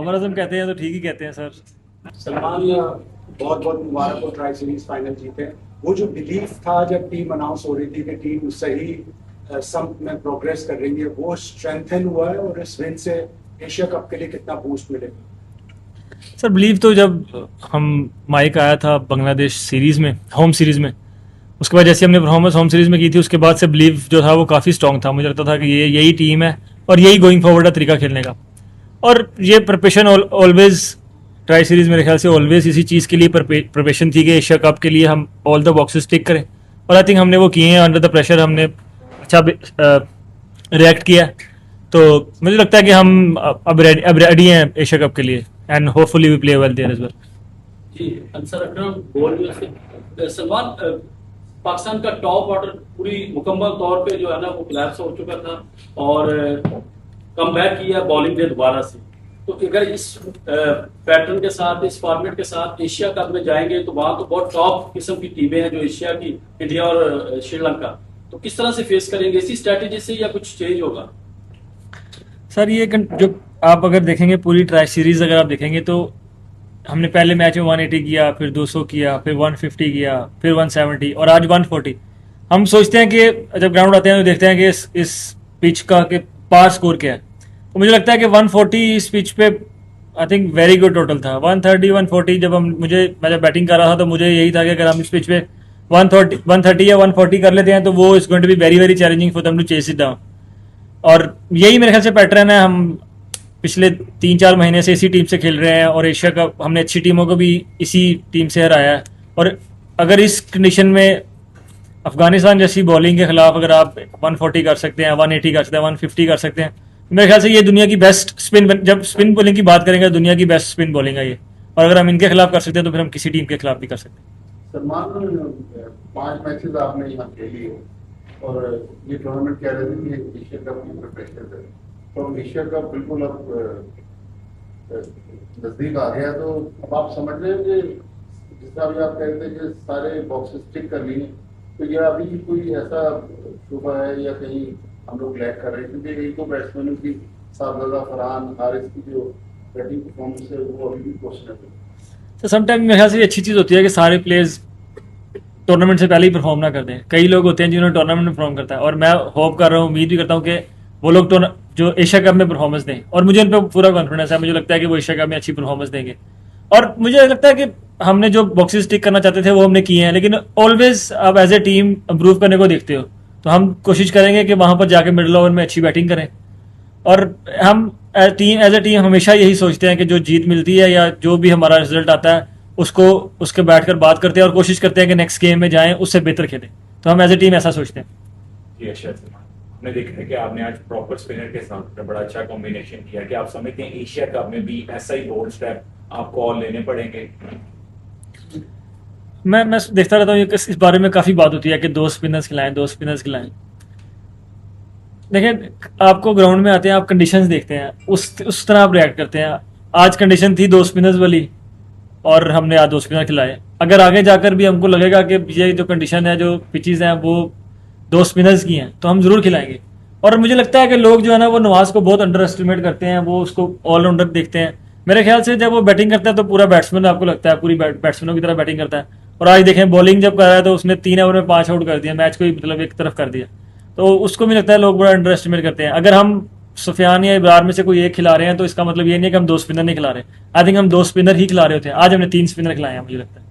बाबर आजम कहते हैं तो ठीक ही कहते हैं सर। सलमान, बहुत बहुत मुबारक हो, ट्राई सीरीज फाइनल जीते। वो जो बिलीफ था जब टीम अनाउंस हो रही थी कि टीम सही संप में प्रोग्रेस कर रही है, वो स्ट्रेंथन हुआ है और इस विन से एशिया कप के लिए कितना बूस्ट मिलेगा? सर बिलीव तो जब हम माइक आया था बांग्लादेश सीरीज में, होम सीरीज में, उसके बाद जैसे हमने परफॉर्मेंस होम सीरीज में की थी, उसके बाद से बिलीव जो था वो काफ़ी स्ट्रॉन्ग था। मुझे लगता था कि ये यही टीम है और यही गोइंग फॉरवर्ड का तरीका खेलने का। और ये प्रिपरेशन ऑलवेज, ट्राई सीरीज मेरे ख्याल से ऑलवेज इसी चीज़ के लिए प्रिपरेशन थी कि एशिया कप के लिए हम ऑल द बॉक्सेस टिक करें, और आई थिंक हमने वो किए हैं। अंडर द प्रेशर हमने अच्छा रिएक्ट किया। तो मुझे लगता है कि हम अब रेडी हैं एशिया कप के लिए, and hopefully we play well there as well. जी, अंसर अकरम बोल से सलमान, पाकिस्तान का टॉप ऑर्डर पूरी मुकम्मल तौर पे जो है ना वो कोलैप्स हो चुका था और कम बैक किया बॉलिंग ने दोबारा से। तो अगर इस पैटर्न के साथ, इस फॉर्मेट के साथ एशिया कप में जाएंगे तो वहाँ तो बहुत टॉप किस्म की टीमें हैं जो एशिया की, इंडिया और श्रीलंका। तो किस तरह से फेस करेंगे, इसी स्ट्रेटेजी से या कुछ चेंज होगा? सर ये जो आप अगर देखेंगे पूरी ट्राई सीरीज, अगर आप देखेंगे तो हमने पहले मैच में 180 किया, फिर 200 किया, फिर 150 किया, फिर 170 और आज 140। हम सोचते हैं कि जब ग्राउंड आते हैं तो देखते हैं कि इस पिच का के पार स्कोर क्या है। तो मुझे लगता है कि 140 इस पिच पे I think very good total था। 130 140 जब मैं जब बैटिंग कर रहा था तो मुझे यही था कि अगर हम इस पिच पे 130 या 140 कर लेते हैं तो वो is going to be very very challenging for them to chase it down. और यही मेरे ख्याल से पैटर्न है। हम पिछले 3-4 महीने से इसी टीम से खेल रहे हैं और एशिया कप हमने अच्छी टीमों को भी इसी टीम से हराया है। और अगर इस कंडीशन में अफगानिस्तान जैसी बॉलिंग के खिलाफ अगर आप 140 कर सकते हैं, 180 कर सकते हैं, 150 कर सकते हैं, तो मेरे ख्याल से ये दुनिया की बेस्ट जब स्पिन बॉलिंग की बात करेंगे, दुनिया की बेस्ट स्पिन बॉलिंग है ये। और अगर हम इनके खिलाफ कर सकते हैं तो फिर हम किसी टीम के खिलाफ भी कर सकते हैं। सलमान, 5 मैचेस आपने यहाँ खेली है और ये टूर्नामेंट कह रहे थे कि एशिया कप की प्रिपरेशन है, तो एशिया कप बिल्कुल अब नजदीक आ गया। तो अब आप समझ रहे हैं कि जिस तरह भी आप कह रहे थे कि सारे बॉक्सेस टिक कर लिए, तो ये अभी कोई ऐसा शुबा है या कहीं हम लोग लैग कर रहे हैं? क्योंकि एक दो बैट्समैनों की, शाहजादा, फरहान, हारिस की जो बैटिंग परफॉर्मेंस है वो अभी भी क्वेश्चनेबल है। तो समटाइम मेरे ख्याल से ये अच्छी चीज़ होती है कि सारे प्लेयर्स टूर्नामेंट से पहले ही परफॉर्म ना कर दें। कई लोग होते हैं जिन्होंने टूर्नामेंट में परफॉर्म करता है, और मैं होप कर रहा हूँ, उम्मीद भी करता हूँ कि वो लोग जो एशिया कप में परफॉर्मेंस दें, और मुझे उन पर पूरा कॉन्फिडेंस है। मुझे लगता है कि वो एशिया कप में अच्छी परफॉर्मेंस देंगे। और मुझे लगता है कि हमने जो बॉक्सेस टिक करना चाहते थे वो हमने किए हैं, लेकिन ऑलवेज आप एज ए टीम इम्प्रूव करने को देखते हो, तो हम कोशिश करेंगे कि वहाँ पर जाके मिडिल ओवर में अच्छी बैटिंग करें। और हम एज ए टीम हमेशा यही सोचते हैं कि जो जीत मिलती है या जो भी हमारा रिजल्ट आता है उसको उसके बैठकर बात करते हैं और कोशिश करते हैं कि नेक्स्ट गेम में जाएं उससे बेहतर खेलें। तो हम एज ए टीम ऐसा सोचते हैं। जी अर्शद सलमान, हमने देखा है कि आपने आज प्रॉपर स्पिनर के साथ बड़ा अच्छा कॉम्बिनेशन किया। कि आप समझते हैं एशिया कप में भी ऐसा ही बोल्ड स्टेप आपको और लेने पड़ेंगे? मैं देखता रहता हूँ इस बारे में काफ़ी बात होती है कि 2 स्पिनर्स खिलाएं, 2 स्पिनर्स खिलाएं। देखें, आपको ग्राउंड में आते हैं, आप कंडीशंस देखते हैं, उस तरह आप रिएक्ट करते हैं। आज कंडीशन थी 2 स्पिनर्स वाली और हमने आज 2 स्पिनर खिलाए। अगर आगे जाकर भी हमको लगेगा कि ये जो कंडीशन है, जो पिचेस हैं, वो 2 स्पिनर्स की हैं, तो हम जरूर खिलाएंगे। और मुझे लगता है कि लोग जो है ना वो नवाज को बहुत अंडर एस्टिमेट करते हैं, वो उसको ऑलराउंडर देखते हैं। मेरे ख्याल से जब वो बैटिंग करता है तो पूरा बैट्समैन आपको लगता है पूरी बैट्समैनों की तरह बैटिंग करता है। और आज देखें, बॉलिंग जब कर रहा है तो उसने 3 ओवर में 5 आउट कर दिया, मैच को ही मतलब एक तरफ कर दिया। तो उसको भी लगता है लोग बड़ा अंडर एस्टिमेट करते हैं। अगर हम सुफियान या इब्रार में से कोई एक खिला रहे हैं तो इसका मतलब ये नहीं है कि हम 2 स्पिनर नहीं खिला रहे। आई थिंक हम 2 स्पिनर ही खिला रहे होते हैं। आज हमने 3 स्पिनर खिलाए हैं, मुझे लगता है।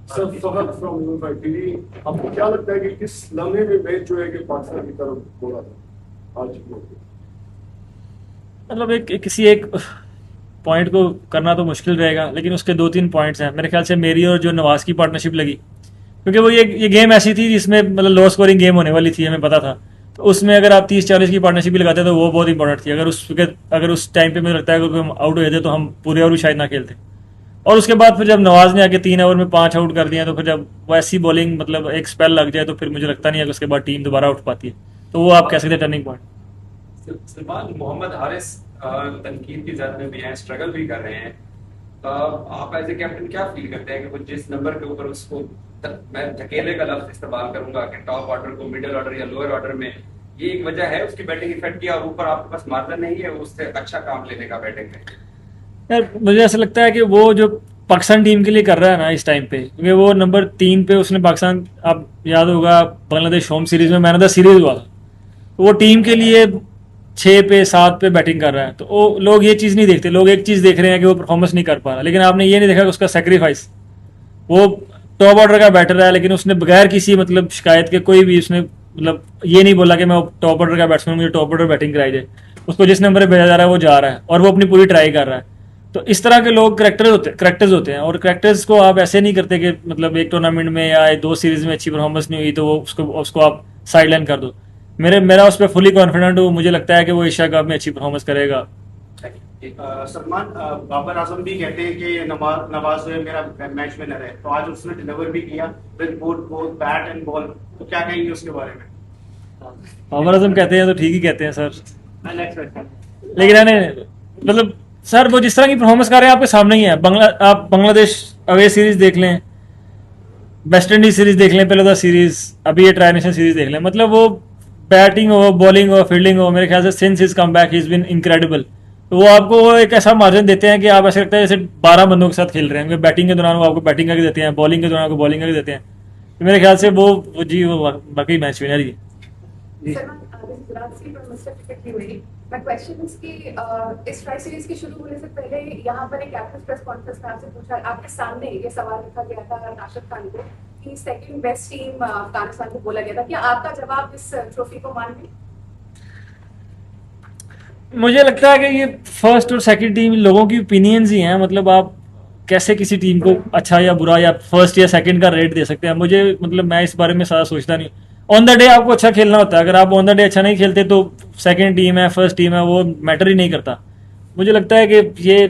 Sir, Fahad from Unified TV, आपको क्या लगता है कि किस लम्हे में मैच जो है कि पाकिस्तान की तरफ बोला था आज? मतलब किसी एक पॉइंट को करना तो मुश्किल रहेगा, लेकिन उसके 2-3 पॉइंट्स हैं मेरे ख्याल से। मेरी और जो नवाज की पार्टनरशिप लगी, क्योंकि वो ये गेम ऐसी थी जिसमें मतलब लो स्कोरिंग गेम होने वाली थी, हमें पता था। तो उसमें अगर आप 30-40 की पार्टनरशिप भी लगाते तो वो बहुत इंपॉर्टेंट थी। अगर उस टाइम पे मुझे लगता है अगर हम आउट हो जाते तो हम पूरे ओवर भी शायद ना खेलते। और उसके बाद फिर जब नवाज ने आके 3 ओवर में 5 आउट कर दिया, तो फिर जब वैसी बॉलिंग मतलब एक स्पेल लग जाए तो फिर मुझे लगता नहीं है कि उसके बाद टीम दोबारा उठ पाती है। तो वो आप कह सकते हैं टर्निंग पॉइंट। सलमान, मोहम्मद हारिस तनकीद की जद में भी हैं, स्ट्रगल भी कर रहे हैं। आप एज ए कैप्टन क्या फील करते हैं कि वो जिस नंबर के ऊपर उसको मैं धकेले का लफ्ज इस्तेमाल करूंगा कि टॉप ऑर्डर को मिडिल ऑर्डर या लोअर ऑर्डर में, ये एक वजह है उसकी बैटिंग इफेक्ट की, और ऊपर आपके पास मार्जिन नहीं है उससे अच्छा काम लेने का बैटिंग में? यार मुझे ऐसा लगता है कि वो जो पाकिस्तान टीम के लिए कर रहा है ना इस टाइम पे, क्योंकि वो नंबर 3 पे उसने पाकिस्तान, आप याद होगा बांग्लादेश होम सीरीज में मैन ऑफ द सीरीज हुआ था, तो वो टीम के लिए 6 पे 7 पे बैटिंग कर रहा है। तो वो लोग ये चीज़ नहीं देखते, लोग एक चीज़ देख रहे हैं कि वो परफॉर्मेंस नहीं कर पा रहा, लेकिन आपने ये नहीं देखा कि उसका सेक्रीफाइस, वो टॉप ऑर्डर का बैटर है, लेकिन उसने बगैर किसी मतलब शिकायत के कोई भी उसने मतलब ये नहीं बोला कि मैं टॉप ऑर्डर का बैट्समैन, मुझे टॉप ऑर्डर बैटिंग कराई जाए। उसको जिस नंबर पे भेजा जा रहा है वो जा रहा है और वो अपनी पूरी ट्राई कर रहा है। तो इस तरह के लोग करेक्टर्स होते हैं, और करेक्टर्स को आप ऐसे नहीं करते कि मतलब एक टूर्नामेंट में या 2 सीरीज में अच्छी परफॉर्मेंस नहीं हुई तो वो उसको आप साइडलाइन कर दो। मेरा उस पर फुली कॉन्फिडेंट हूँ, मुझे लगता है कि वो एशिया कप में अच्छी परफॉर्मेंस करेगा। सलमान, बाबर आजम भी कहते हैं कि नवाज जो है मेरा मैच विनर है, तो आज उसने डिलीवर भी किया with both bat and ball, तो क्या कहेंगे उसके बारे में? बाबर आजम कहते हैं तो ठीक ही कहते हैं सर, नेक्स्ट क्वेश्चन। लेकिन मतलब सर वो जिस तरह की परफॉर्मेंस कर रहे हैं आपके सामने ही है। आप बांग्लादेश अवे सीरीज देख लें, वेस्ट इंडीज सीरीज देख लें, पहले सीरीज, अभी ये ट्राई नेशन सीरीज देख लें, मतलब वो बैटिंग हो, बॉलिंग हो, फील्डिंग हो, मेरे ख्याल से since his come back he is been incredible. तो वो आपको वो एक ऐसा मार्जिन देते हैं कि आप ऐसे लगता है जैसे 12 बंदों के साथ खेल रहे हैं। बैटिंग के दौरान वो आपको बैटिंग करके देते हैं, बॉलिंग के दौरान आपको बॉलिंग करके देते हैं। तो मेरे ख्याल से वो बाकी मैच विनर ही है। My question is कि इस ट्राई सीरीज के शुरू होने से पहले यहाँ पर एक कैप्टन प्रेस कॉन्फ्रेंस में आपसे पूछा, आपके सामने ये सवाल रखा गया था राशिद खान को कि सेकंड बेस्ट टीम अफगानिस्तान को बोला गया था, क्या आपका जवाब इस ट्रॉफी को मान ली? मुझे लगता है कि ये फर्स्ट और सेकंड टीम लोगों की ओपिनियंस ही हैं, मतलब आप कैसे किसी टीम को अच्छा या बुरा या फर्स्ट या सेकंड का रेट दे सकते हैं। मुझे मतलब मैं इस बारे में ज़्यादा सोचता नहीं। ऑन द डे आपको अच्छा खेलना होता है, अगर आप ऑन द डे अच्छा नहीं खेलते तो सेकंड टीम है फर्स्ट टीम है वो मैटर ही नहीं करता। मुझे लगता है कि ये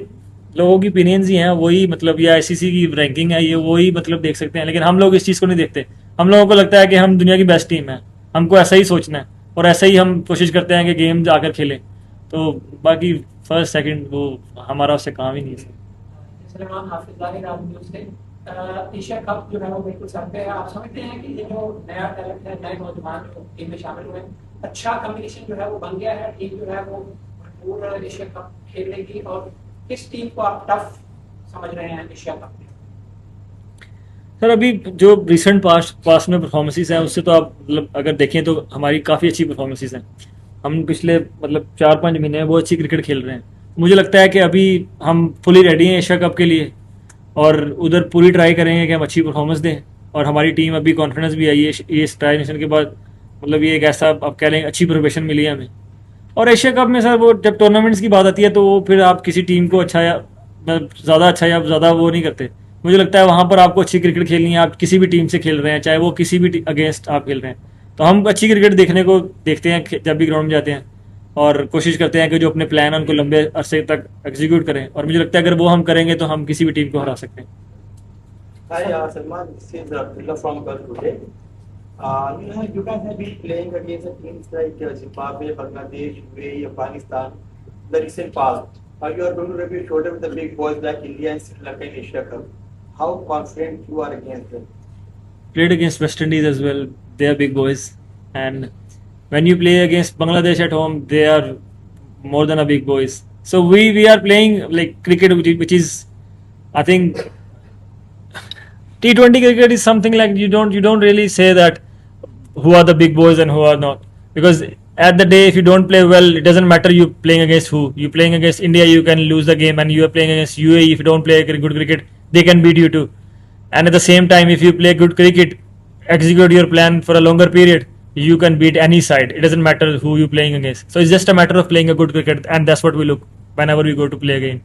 लोगों की ओपिनियंस ही हैं, वही मतलब ये आईसीसी की रैंकिंग है, ये वही मतलब देख सकते हैं, लेकिन हम लोग इस चीज़ को नहीं देखते। हम लोगों को लगता है कि हम दुनिया की बेस्ट टीम है, हमको ऐसा ही सोचना है और ऐसा ही हम कोशिश करते हैं कि गेम जाकर खेलें। तो बाकी फर्स्ट सेकंड वो हमारा उससे काम ही नहीं है। सलमान हाफिज जाहिर न्यूज़ से एशिया कप जो है वो बिल्कुल सर पे है। आप समझते हैं कि ये जो नया टैलेंट है, नए नौजवान जो टीम में शामिल हुए, अच्छा कॉम्बिनेशन जो है वो बन गया है, टीम जो है वो पूरा एशिया कप खेलेगी, और किस टीम को आप टफ समझ रहे हैं एशिया कप में? सर अभी जो रिसेंट पास्ट में परफॉर्मेंसेस हैं उससे तो आप मतलब अगर देखें तो हमारी काफ़ी अच्छी परफॉर्मेंसेस हैं। हम पिछले मतलब 4-5 महीने में बहुत अच्छी क्रिकेट खेल रहे हैं। मुझे लगता है कि अभी हम फुली रेडी हैं एशिया कप के लिए, और उधर पूरी ट्राई करेंगे कि हम अच्छी परफॉर्मेंस दें, और हमारी टीम अभी कॉन्फिडेंस भी आई है ये ट्राई नेशन के बाद। मतलब ये एक ऐसा आप कह लें अच्छी प्रिपरेशन मिली है हमें। और एशिया कप में सर वो जब टूर्नामेंट्स की बात आती है तो वो फिर आप किसी टीम को अच्छा या मतलब ज़्यादा अच्छा या ज़्यादा वो नहीं करते। मुझे लगता है वहाँ पर आपको अच्छी क्रिकेट खेलनी है, आप किसी भी टीम से खेल रहे हैं, चाहे वो किसी भी अगेंस्ट आप खेल रहे हैं। तो हम अच्छी क्रिकेट देखने को देखते हैं जब भी ग्राउंड में जाते हैं, और कोशिश करते हैं कि जो अपने प्लान है उनको लंबे अरसे तक एग्जीक्यूट करें, और मुझे लगता है अगर वो हम करेंगे तो हम किसी भी टीम को हरा सकते हैं। Hi, Salman. This is Abdullah from Gulf today. You guys have been playing against teams like Zimbabwe, Bangladesh, UAE, Afghanistan in the recent past. You are going to rub your shoulder with the big boys like India and Sri Lanka in Asia Cup. How confident you are against them? Played against West Indies as well. They are big boys, and when you play against Bangladesh at home, they are more than a big boys. So we are playing like cricket, which is, I think, T20 cricket is something like you don't really say that who are the big boys and who are not, because at the day if you don't play well, it doesn't matter you playing against who. You playing against India, you can lose the game, and you are playing against UAE, if you don't play good cricket, they can beat you too. And at the same time, if you play good cricket, execute your plan for a longer period, you can beat any side. It doesn't matter who you playing against. So it's just a matter of playing a good cricket, and that's what we look whenever we go to play a game.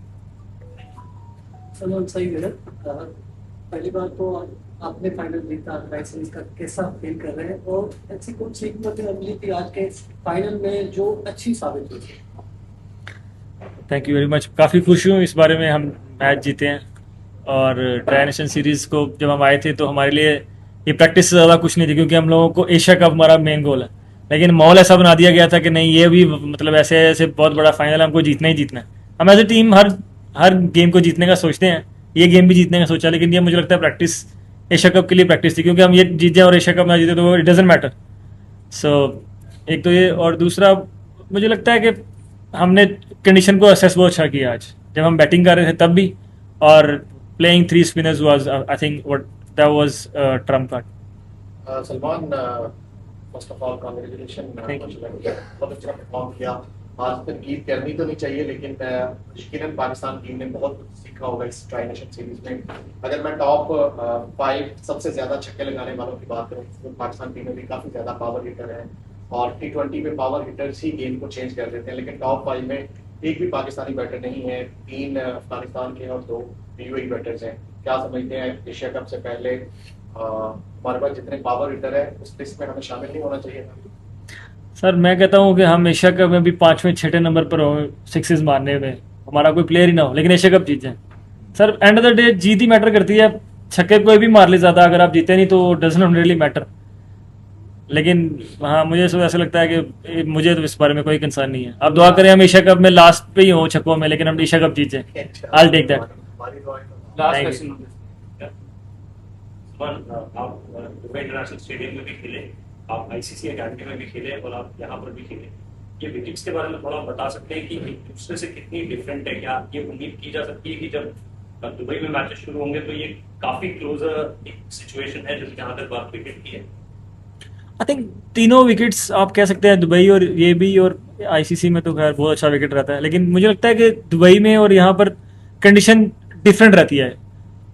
Salman सही है। पहली बात तो आपने final जीता, tri series का कैसा feel कर रहे हैं, और ऐसी कुछ सीखने मिली थी आज के फाइनल में जो अच्छी साबित हुई? Thank you very much. काफ़ी खुश हूँ इस बारे में, हम मैच जीते हैं, और ट्राई नेशन सीरीज़ को जब हम आए थे तो हमारे लिए ये प्रैक्टिस से ज़्यादा कुछ नहीं थी, क्योंकि हम लोगों को एशिया कप हमारा मेन गोल है। लेकिन माहौल ऐसा बना दिया गया था कि नहीं, ये भी मतलब ऐसे ऐसे बहुत बड़ा फाइनल हमको जीतना ही जीतना है। हम एज ए टीम हर गेम को जीतने का सोचते हैं, ये गेम भी जीतने का सोचा, लेकिन ये मुझे लगता है प्रैक्टिस एशिया कप के लिए प्रैक्टिस थी, क्योंकि हम ये जीत जाए और एशिया कप ना जीते तो इट डजेंट मैटर। सो एक तो ये, और दूसरा मुझे लगता है कि हमने कंडीशन को असेस बहुत अच्छा किया आज। जब हम बैटिंग कर रहे थे तब भी, और playing 3 spinners was I think what that was Trump card. Salman, first of all congratulation, बहुत अच्छा परफॉर्म किया. आज तनकीद करनी तो नहीं चाहिए, लेकिन यकीनन पाकिस्तान टीम ने बहुत कुछ सीखा होगा इस ट्राई नेशन सीरीज में. अगर मैं टॉप 5 सबसे ज्यादा छक्के लगाने वालों की बात करूँ तो पाकिस्तान टीम में भी काफी ज्यादा पावर हिटर है, और T20 में पावर हिटर्स ही गेम को चेंज कर देते हैं. लेकिन टॉप 5 में एक भी पाकिस्तानी बैटर नहीं है. 3 अफगानिस्तान के और 2 यूएई बैटर्स हैं. क्या समझते हैं एशिया कप से पहले हमारे पास जितने पावर हिटर है उस लिस्ट में हमें शामिल नहीं होना चाहिए था? सर मैं कहता हूँ कि हम एशिया कप में भी 5वें 6ठे नंबर पर हो सिक्सेस मारने में, हमारा कोई प्लेयर ही ना हो, लेकिन एशिया कप जीत जाए. Sir end of the day Jeet he matter करती है. छक्के कोई भी मार ले ज़्यादा, अगर आप जीते नहीं तो डज नॉट रियली मैटर. लेकिन हाँ, मुझे ऐसा लगता है कि मुझे तो इस बारे में कोई कंसर्न नहीं है. आप दुआ करें हम एशिया कप में लास्ट पे ही हो छक्कों में, लेकिन हम एशिया कप जीत जाए. I take that. Last Thank question. आप दुबई इंटरनेशनल स्टेडियम में भी खेले, आप आईसीसी अकेडमी में भी खेले और आप यहाँ पर भी खेले. ये विकेट्स के बारे में थोड़ा बता सकते हैं कि एक दूसरे से कितनी डिफरेंट है? क्या ये उम्मीद की जा सकती है कि जब दुबई में मैचेस शुरू होंगे तो ये काफी क्लोजर एक सिचुएशन है जहाँ तक बात क्रिकेट की है? आई थिंक तीनों विकेट्स आप कह सकते हैं, दुबई और ये भी, और आईसीसी में तो खैर बहुत अच्छा विकेट रहता है. लेकिन मुझे लगता है कि दुबई में और यहाँ पर कंडीशन डिफरेंट रहती है,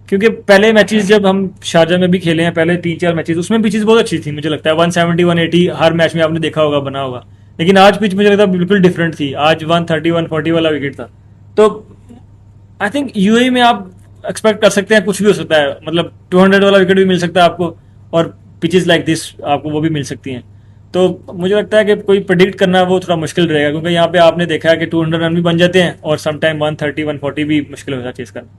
क्योंकि पहले मैचेस जब हम शारजा में भी खेले हैं, पहले 3-4 मैचेस, उसमें पिचेस बहुत अच्छी थी. मुझे लगता है 170 180 हर मैच में आपने देखा होगा, बना होगा. लेकिन आज पिच मुझे लगता है बिल्कुल डिफरेंट थी. आज 130 140 वाला विकेट था. तो आई थिंक यूएई में आप एक्सपेक्ट कर सकते हैं कुछ भी हो सकता है. मतलब 200 वाला विकेट भी मिल सकता है आपको, और पिचेस लाइक दिस आपको वो भी मिल सकती हैं. तो मुझे लगता है कि कोई प्रेडिक्ट करना वो थोड़ा मुश्किल रहेगा, क्योंकि यहाँ पे आपने देखा है कि 200 रन भी बन जाते हैं और समटाइम 130 140 भी मुश्किल हो जाता है चेस करना.